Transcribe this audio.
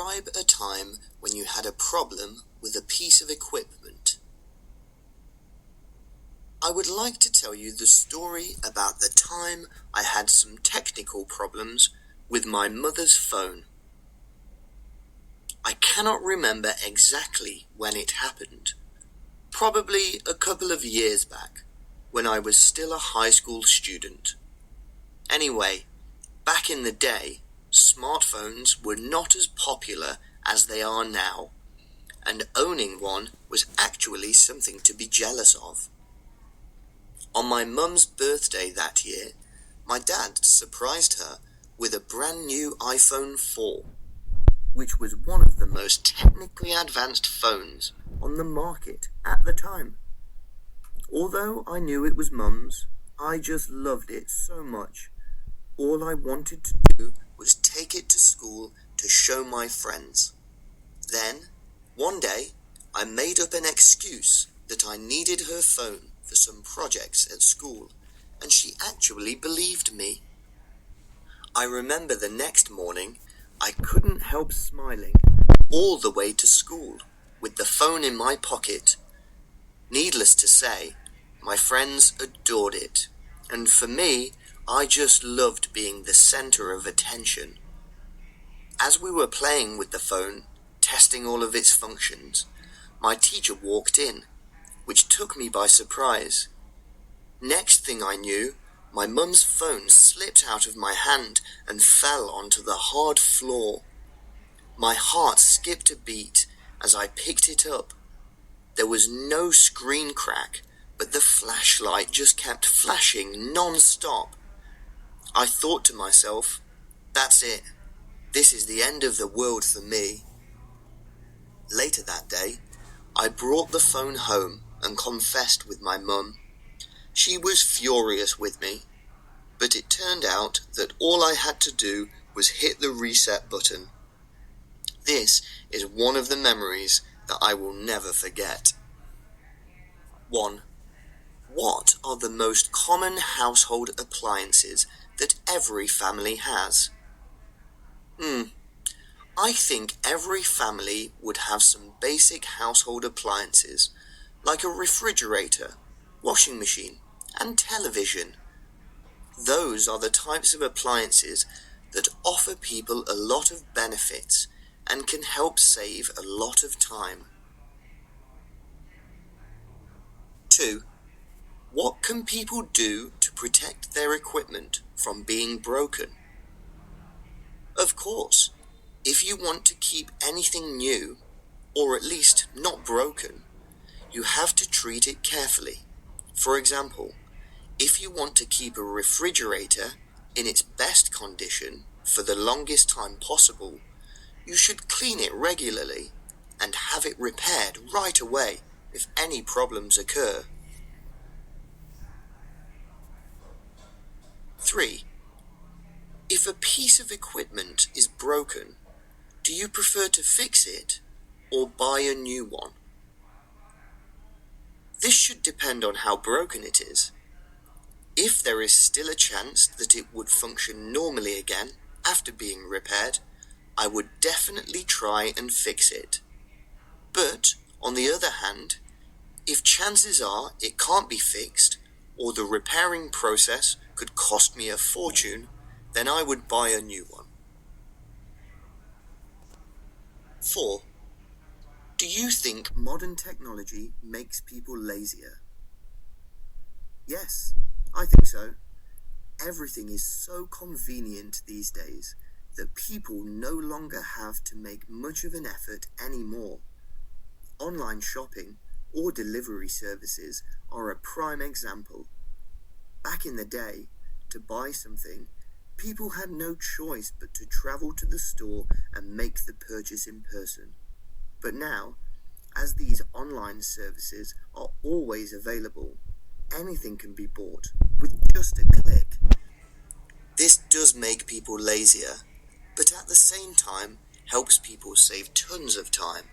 Describe a time when you had a problem with a piece of equipment. I would like to tell you the story about the time I had some technical problems with my mother's phone. I cannot remember exactly when it happened. Probably a couple of years back, when I was still a high school student. Anyway, back in the day, smartphones were not as popular as they are now, and owning one was actually something to be jealous of. On my mum's birthday that year, my dad surprised her with a brand new iPhone 4, which was one of the most technically advanced phones on the market at the time. Although I knew it was mum's, I just loved it so much. All I wanted to do was take it to school to show my friends. Then, one day, I made up an excuse that I needed her phone for some projects at school, and she actually believed me. I remember the next morning, I couldn't help smiling all the way to school with the phone in my pocket. Needless to say, my friends adored it, and for me, I just loved being the center of attention. As we were playing with the phone, testing all of its functions, my teacher walked in, which took me by surprise. Next thing I knew, my mum's phone slipped out of my hand and fell onto the hard floor. My heart skipped a beat as I picked it up. There was no screen crack, but the flashlight just kept flashing non-stop. I thought to myself, that's it. This is the end of the world for me. Later that day, I brought the phone home and confessed with my mum. She was furious with me, but it turned out that all I had to do was hit the reset button. This is one of the memories that I will never forget. 1. What are the most common household appliances that every family has? I think every family would have some basic household appliances, like a refrigerator, washing machine, and television. Those are the types of appliances that offer people a lot of benefits and can help save a lot of time. 2. What can people do to protect their equipment from being broken? Of course, if you want to keep anything new, or at least not broken, you have to treat it carefully. For example, if you want to keep a refrigerator in its best condition for the longest time possible, you should clean it regularly and have it repaired right away if any problems occur. 3. If a piece of equipment is broken, do you prefer to fix it or buy a new one? This should depend on how broken it is. If there is still a chance that it would function normally again after being repaired, I would definitely try and fix it. But, on the other hand, if chances are it can't be fixed, or the repairing process could cost me a fortune, then I would buy a new one. 4. Do you think modern technology makes people lazier? Yes, I think so. Everything is so convenient these days that people no longer have to make much of an effort anymore. Online shopping or delivery services are a prime example. Back in the day, to buy something, people had no choice but to travel to the store and make the purchase in person. But now, as these online services are always available, anything can be bought with just a click. This does make people lazier, but at the same time helps people save tons of time.